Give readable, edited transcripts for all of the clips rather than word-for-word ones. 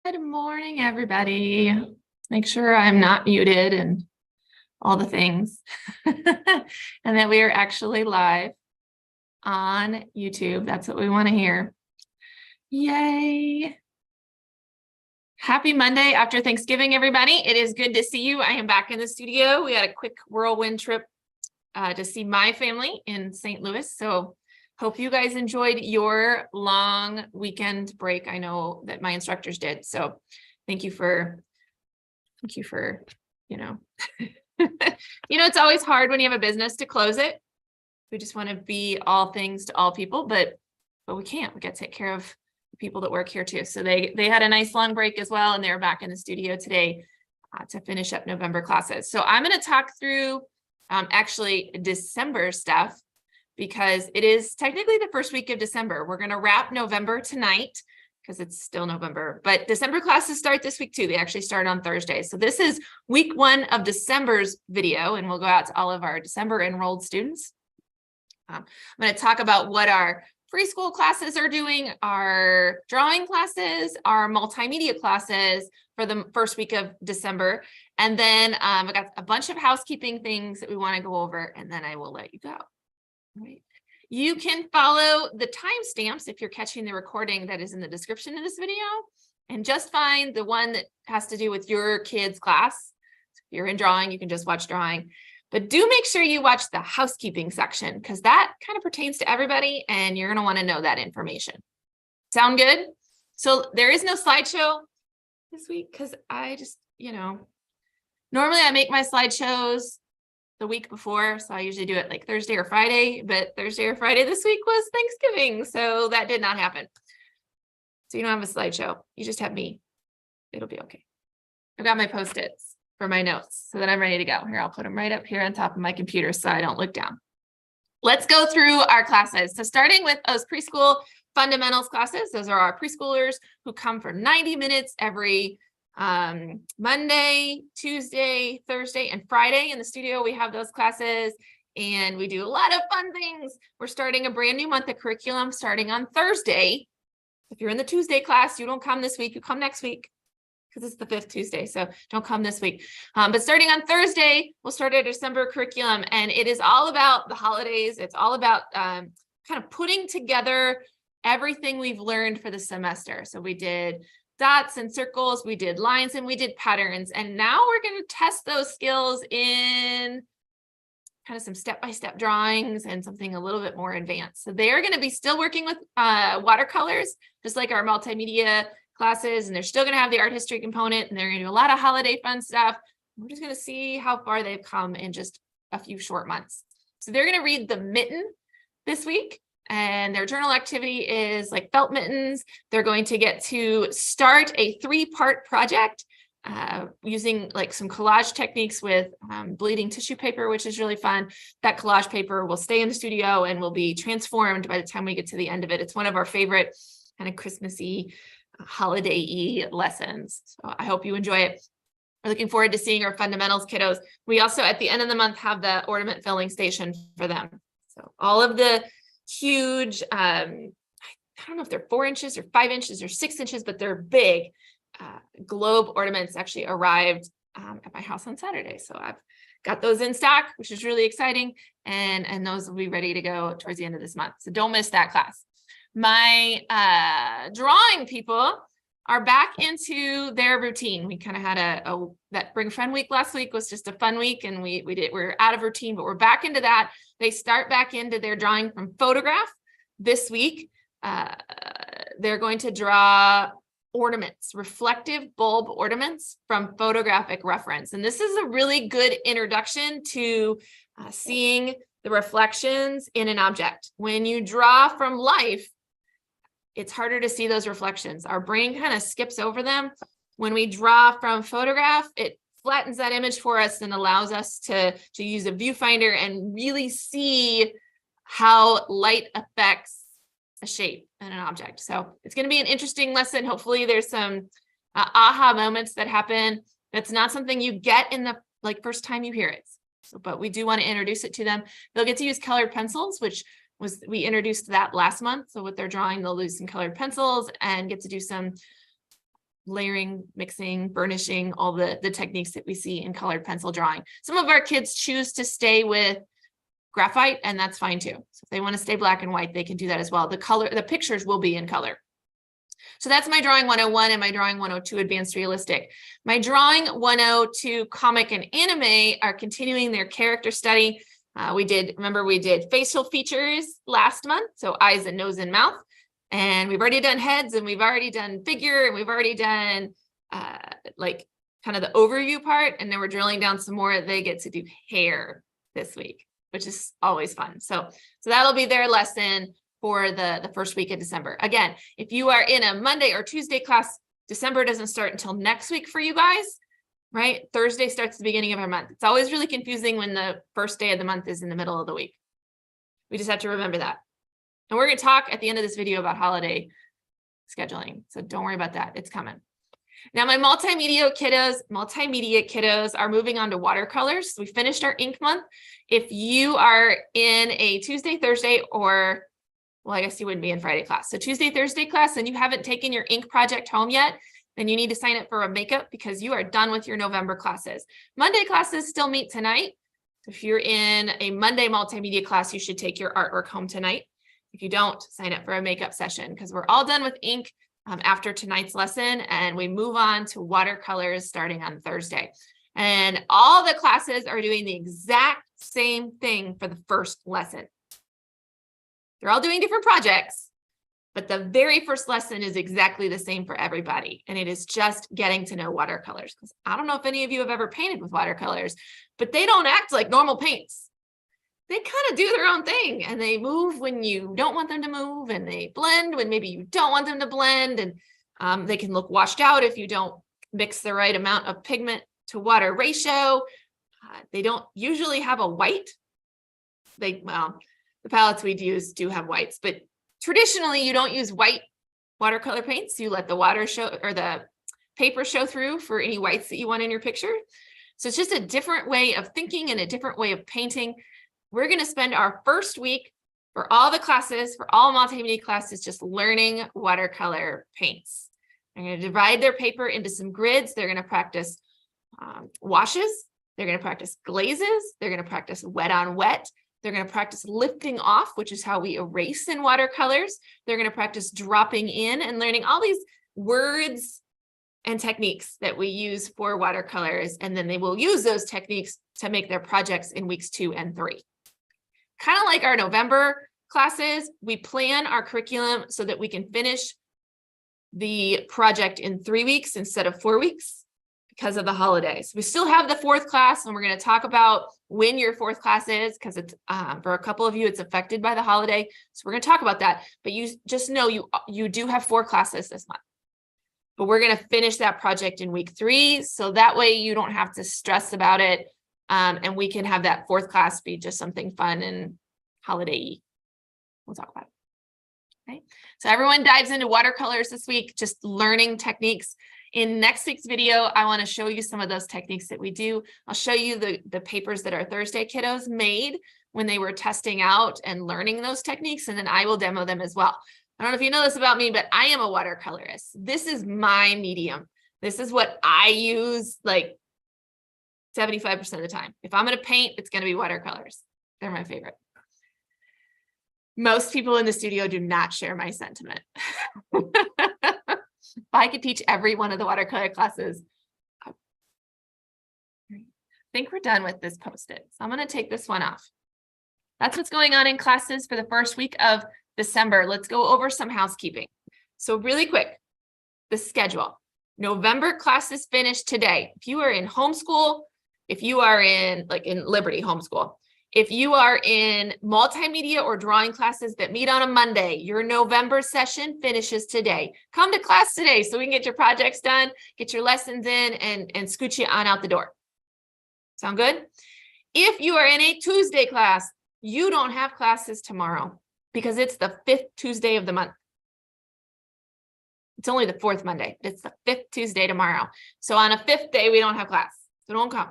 Good morning, everybody. Make sure I'm not muted and all the things. And that we are actually live on YouTube. That's what we want to hear. Yay. Happy Monday after Thanksgiving, everybody. It is good to see you. I am back in the studio. We had a quick whirlwind trip to see my family in St. Louis. So hope you guys enjoyed your long weekend break. I know that my instructors did. So thank you for, it's always hard when you have a business to close it. We just want to be all things to all people, but we can't. We got to take care of the people that work here too. So they had a nice long break as well, and they're back in the studio today to finish up November classes. So I'm going to talk through actually December stuff, because it is technically the first week of December. We're going to wrap November tonight because it's still November, but December classes start this week too. They actually start on Thursday. So this is week 1 of December's video, and we'll go out to all of our December enrolled students. I'm going to talk about what our preschool classes are doing, our drawing classes, our multimedia classes for the first week of December. And then I got a bunch of housekeeping things that we want to go over, and then I will let you go. All right. You can follow the timestamps if you're catching the recording that is in the description of this video, and just find the one that has to do with your kids' class. So if you're in drawing, you can just watch drawing. But do make sure you watch the housekeeping section, because that kind of pertains to everybody, and you're going to want to know that information. Sound good? So there is no slideshow this week because I just, normally I make my slideshows the week before, so I usually do it like Thursday or Friday, but Thursday or Friday this week was Thanksgiving, so that did not happen. So you don't have a slideshow, you just have me. It'll be okay. I've got my Post-its for my notes so that I'm ready to go. Here, I'll put them right up here on top of my computer so I don't look down. Let's go through our classes. So starting with those preschool fundamentals classes, those are our preschoolers who come for 90 minutes every Monday, Tuesday, Thursday, and Friday. In the studio, we have those classes, and we do a lot of fun things. We're starting a brand new month of curriculum starting on Thursday. If you're in the Tuesday class, you don't come this week, you come next week, because it's the 5th Tuesday, so don't come this week. But starting on Thursday, we'll start our December curriculum, and it is all about the holidays. It's all about kind of putting together everything we've learned for the semester. So we did dots and circles, we did lines, and we did patterns. And now we're going to test those skills in kind of some step-by-step drawings and something a little bit more advanced. So they are going to be still working with watercolors, just like our multimedia classes, and they're still going to have the art history component, and they're going to do a lot of holiday fun stuff. We're just going to see how far they've come in just a few short months. So they're going to read The Mitten this week, and their journal activity is like felt mittens. They're going to get to start a 3-part project using like some collage techniques with bleeding tissue paper, which is really fun. That collage paper will stay in the studio and will be transformed by the time we get to the end of it. It's one of our favorite kind of Christmassy, holiday-y lessons. So I hope you enjoy it. We're looking forward to seeing our fundamentals kiddos. We also, at the end of the month, have the ornament filling station for them. So all of the huge, I don't know if they're 4 inches or 5 inches or 6 inches, but they're big globe ornaments actually arrived at my house on Saturday. So I've got those in stock, which is really exciting. And those will be ready to go towards the end of this month. So don't miss that class. My drawing people are back into their routine. We kind of had that Bring Friend Week last week was just a fun week, and we're out of routine, but we're back into that. They start back into their drawing from photograph this week. They're going to draw ornaments, reflective bulb ornaments from photographic reference. And this is a really good introduction to seeing the reflections in an object. When you draw from life, it's harder to see those reflections. Our brain kind of skips over them. When we draw from photograph, it flattens that image for us and allows us to use a viewfinder and really see how light affects a shape and an object. So it's going to be an interesting lesson. Hopefully there's some aha moments that happen. That's not something you get in the first time you hear it. So, but we do want to introduce it to them. They'll get to use colored pencils, which we introduced that last month. So with their drawing, they'll use some colored pencils and get to do some layering, mixing, burnishing, all the techniques that we see in colored pencil drawing. Some of our kids choose to stay with graphite, and that's fine too. So if they want to stay black and white, they can do that as well. The pictures will be in color. So that's my drawing 101 and my drawing 102 advanced realistic. My drawing 102 comic and anime are continuing their character study. Remember we did facial features last month. So eyes and nose and mouth. And we've already done heads, and we've already done figure, and we've already done like kind of the overview part. And then we're drilling down some more. They get to do hair this week, which is always fun. So that'll be their lesson for the first week of December. Again, if you are in a Monday or Tuesday class, December doesn't start until next week for you guys, right? Thursday starts the beginning of our month. It's always really confusing when the first day of the month is in the middle of the week. We just have to remember that. And we're going to talk at the end of this video about holiday scheduling. So don't worry about that. It's coming. Now, my multimedia kiddos are moving on to watercolors. We finished our ink month. If you are in a Tuesday, Thursday, or well, I guess you wouldn't be in Friday class. So Tuesday, Thursday class, and you haven't taken your ink project home yet, then you need to sign up for a makeup because you are done with your November classes. Monday classes still meet tonight. If you're in a Monday multimedia class, you should take your artwork home tonight. If you don't, sign up for a makeup session because we're all done with ink after tonight's lesson, and we move on to watercolors starting on Thursday. And all the classes are doing the exact same thing for the first lesson. They're all doing different projects, but the very first lesson is exactly the same for everybody. And it is just getting to know watercolors. Because I don't know if any of you have ever painted with watercolors, but they don't act like normal paints. They kind of do their own thing, and they move when you don't want them to move, and they blend when maybe you don't want them to blend. And they can look washed out if you don't mix the right amount of pigment to water ratio. They don't usually have a white. The palettes we'd use do have whites, but traditionally you don't use white watercolor paints. You let the water show or the paper show through for any whites that you want in your picture. So it's just a different way of thinking and a different way of painting. We're going to spend our first week for all the classes, for all multimedia classes, just learning watercolor paints. They're going to divide their paper into some grids. They're going to practice washes. They're going to practice glazes. They're going to practice wet on wet. They're going to practice lifting off, which is how we erase in watercolors. They're going to practice dropping in and learning all these words and techniques that we use for watercolors. And then they will use those techniques to make their projects in weeks 2 and 3. Kind of like our November classes, we plan our curriculum so that we can finish the project in 3 weeks instead of 4 weeks because of the holidays. We still have the 4th class, and we're going to talk about when your 4th class is, because it's for a couple of you, it's affected by the holiday. So we're going to talk about that, but you just know you do have 4 classes this month, but we're going to finish that project in week 3. So that way you don't have to stress about it. And we can have that 4th class be just something fun and holiday-y. We'll talk about it. Okay. So everyone dives into watercolors this week, just learning techniques. In next week's video, I want to show you some of those techniques that we do. I'll show you the papers that our Thursday kiddos made when they were testing out and learning those techniques, and then I will demo them as well. I don't know if you know this about me, but I am a watercolorist. This is my medium. This is what I use like 75% of the time. If I'm going to paint, it's going to be watercolors. They're my favorite. Most people in the studio do not share my sentiment. If I could teach every one of the watercolor classes, I think we're done with this Post-it. So I'm going to take this one off. That's what's going on in classes for the first week of December. Let's go over some housekeeping. So really quick, the schedule. November classes finish today. If you are in homeschool, if you are in Liberty homeschool, if you are in multimedia or drawing classes that meet on a Monday, your November session finishes today. Come to class today so we can get your projects done, get your lessons in, and scoot you on out the door. Sound good? If you are in a Tuesday class, you don't have classes tomorrow because it's the 5th Tuesday of the month. It's only the 4th Monday. It's the 5th Tuesday tomorrow. So on a 5th day, we don't have class. So don't come.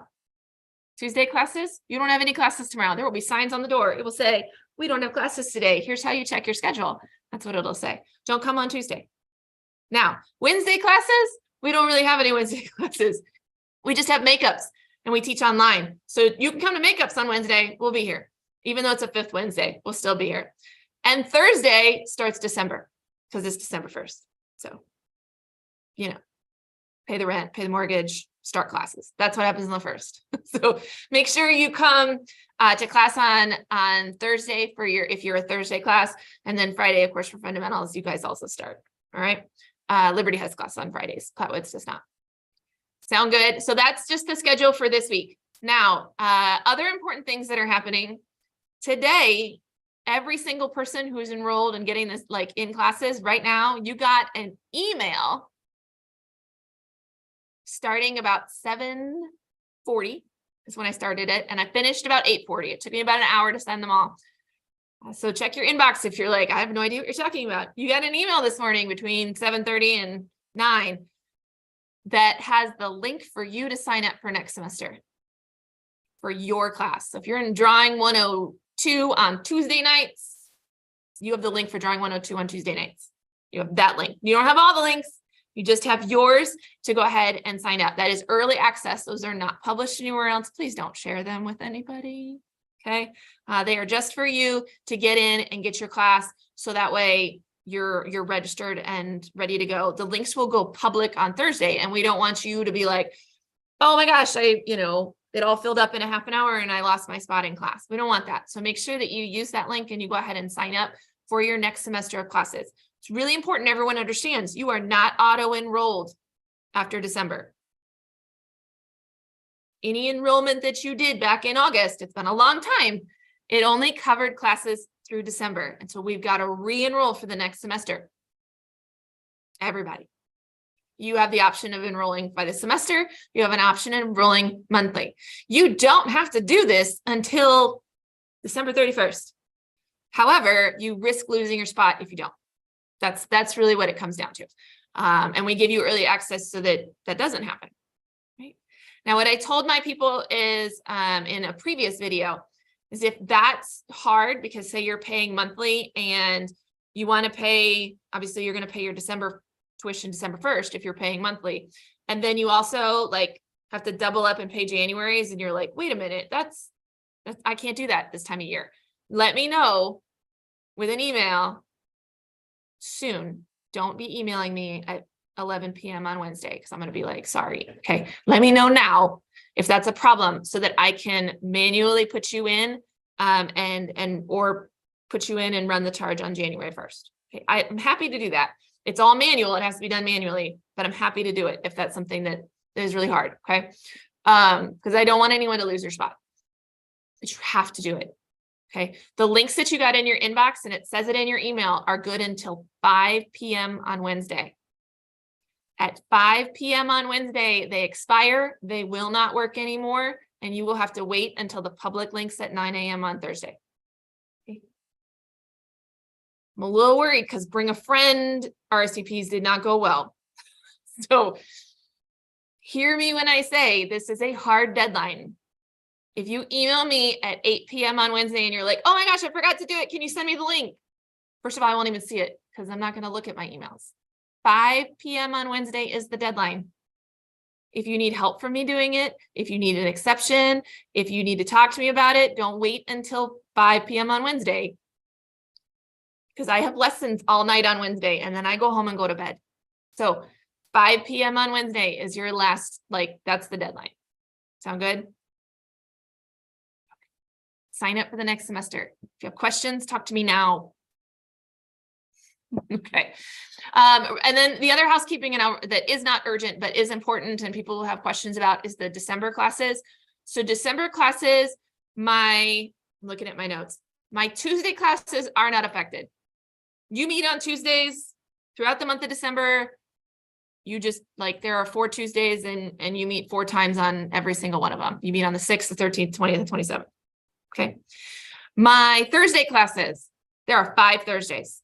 Tuesday classes, you don't have any classes tomorrow. There will be signs on the door. It will say, we don't have classes today. Here's how you check your schedule. That's what it'll say. Don't come on Tuesday. Now, Wednesday classes, We don't really have any Wednesday classes. We just have makeups and we teach online. So you can come to makeups on Wednesday. We'll be here. Even though it's a 5th Wednesday, we'll still be here. And Thursday starts December because it's December 1st. So, you know, pay the rent, pay the mortgage, start classes. That's what happens on the 1st. So make sure you come to class on Thursday if you're a Thursday class, and then Friday, of course, for fundamentals, you guys also start. All right. Liberty has class on Fridays. Clatwoods does not. Sound good? So that's just the schedule for this week. Now, other important things that are happening today, every single person who's enrolled and getting this like in classes right now, you got an email starting about 7:40 is when I started it, and I finished about 8:40. It took me about an hour to send them all. So check your inbox if you're like, I have no idea what you're talking about. You got an email this morning between 7:30 and 9 that has the link for you to sign up for next semester for your class. So if you're in Drawing 102 on Tuesday nights, you have the link for Drawing 102 on Tuesday nights. You have that link. You don't have all the links. You just have yours to go ahead and sign up. That is early access. Those are not published anywhere else. Please don't share them with anybody. Okay. They are just for you to get in and get your class. So that way you're registered and ready to go. The links will go public on Thursday, and we don't want you to be like, oh my gosh, it all filled up in a half an hour and I lost my spot in class. We don't want that. So make sure that you use that link and you go ahead and sign up for your next semester of classes. It's really important everyone understands you are not auto-enrolled after December. Any enrollment that you did back in August, it's been a long time, it only covered classes through December. And so we've got to re-enroll for the next semester. Everybody. You have the option of enrolling by the semester. You have an option of enrolling monthly. You don't have to do this until December 31st. However, you risk losing your spot if you don't. That's really what it comes down to. And we give you early access so that that doesn't happen. Right? Now, what I told my people is in a previous video is if that's hard, because say you're paying monthly and you want to pay, obviously you're going to pay your December tuition December 1st if you're paying monthly. And then you also like have to double up and pay January's, and you're like, wait a minute, that's I can't do that this time of year. Let me know with an email soon. Don't be emailing me at 11 p.m. on Wednesday because I'm going to be like, sorry. Okay. Let me know now if that's a problem so that I can manually put you in or put you in and run the charge on January 1st. Okay. I'm happy to do that. It's all manual. It has to be done manually, but I'm happy to do it if that's something that is really hard. Okay. Because I don't want anyone to lose their spot. But you have to do it. Okay. The links that you got in your inbox, and it says it in your email, are good until 5 p.m. on Wednesday. At 5 p.m. on Wednesday, they expire. They will not work anymore. And you will have to wait until the public links at 9 a.m. on Thursday. Okay. I'm a little worried because bring a friend RSVPs did not go well. So hear me when I say this is a hard deadline. If you email me at 8 p.m. on Wednesday and you're like, oh my gosh, I forgot to do it. Can you send me the link? First of all, I won't even see it because I'm not going to look at my emails. 5 p.m. on Wednesday is the deadline. If you need help from me doing it, if you need an exception, if you need to talk to me about it, don't wait until 5 p.m. on Wednesday. Because I have lessons all night on Wednesday and then I go home and go to bed. So 5 p.m. on Wednesday is your last, that's the deadline. Sound good? Sign up for the next semester. If you have questions, talk to me now. Okay. And then the other housekeeping that is not urgent, but is important and people will have questions about is the December classes. So December classes, I'm looking at my notes. My Tuesday classes are not affected. You meet on Tuesdays throughout the month of December. You just there are 4 Tuesdays and you meet 4 times on every single one of them. You meet on the 6th, the 13th, 20th, and 27th. Okay. My Thursday classes, there are 5 Thursdays.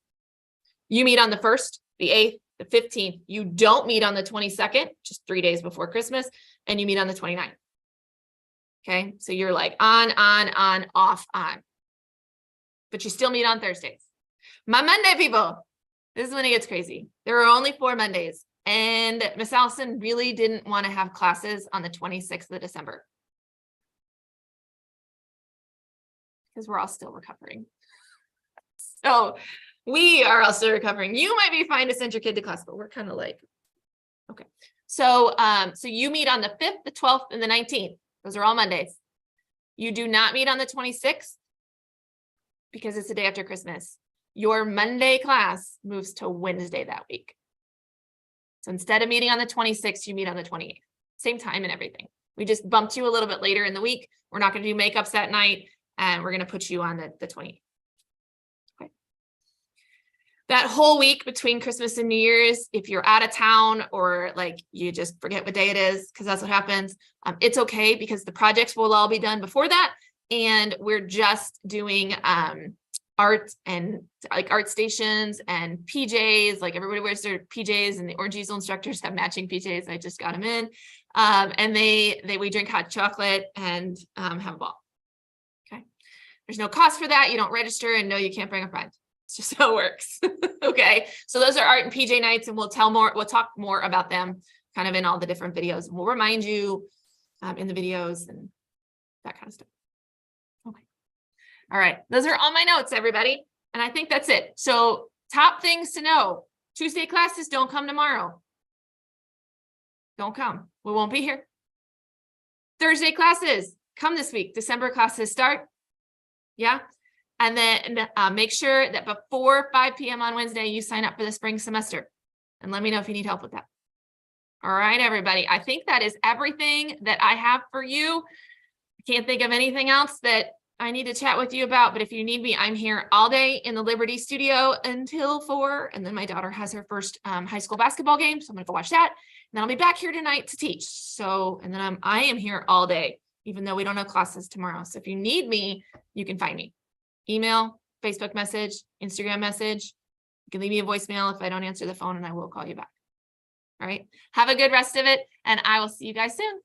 You meet on the 1st, the 8th, the 15th. You don't meet on the 22nd, just 3 days before Christmas, and you meet on the 29th. Okay. So you're on, off, on. But you still meet on Thursdays. My Monday people, this is when it gets crazy. There are only 4 Mondays. And Miss Allison really didn't want to have classes on the 26th of December. Because we're all still recovering. So we are all still recovering. You might be fine to send your kid to class, but we're kind of like, okay. So, so you meet on the 5th, the 12th, and the 19th. Those are all Mondays. You do not meet on the 26th because it's the day after Christmas. Your Monday class moves to Wednesday that week. So instead of meeting on the 26th, you meet on the 28th. Same time and everything. We just bumped you a little bit later in the week. We're not going to do makeups that night, and we're going to put you on the 28th. Okay. That whole week between Christmas and New Year's, if you're out of town or like you just forget what day it is, because that's what happens, it's okay because the projects will all be done before that. And we're just doing art and like art stations and PJs, like everybody wears their PJs, and the Orange Easel instructors have matching PJs. I just got them in. And we drink hot chocolate and have a ball. Okay. There's no cost for that. You don't register, and no, you can't bring a friend. It's just how it works. Okay. So those are art and PJ nights, and we'll talk more about them kind of in all the different videos. We'll remind you in the videos and that kind of stuff. Okay. All right. Those are all my notes, everybody. And I think that's it. So top things to know: Tuesday classes, don't come tomorrow. Don't come. We won't be here. Thursday classes, come this week. December classes start. Yeah. And then make sure that before 5 p.m. on Wednesday, you sign up for the spring semester, and let me know if you need help with that. All right, everybody. I think that is everything that I have for you. I can't think of anything else that I need to chat with you about, but if you need me, I'm here all day in the Liberty studio until 4. And then my daughter has her first high school basketball game. So I'm gonna go watch that. And then I'll be back here tonight to teach. So, and then I am here all day, even though we don't have classes tomorrow. So if you need me, you can find me. Email, Facebook message, Instagram message. You can leave me a voicemail if I don't answer the phone, and I will call you back. All right. Have a good rest of it, and I will see you guys soon.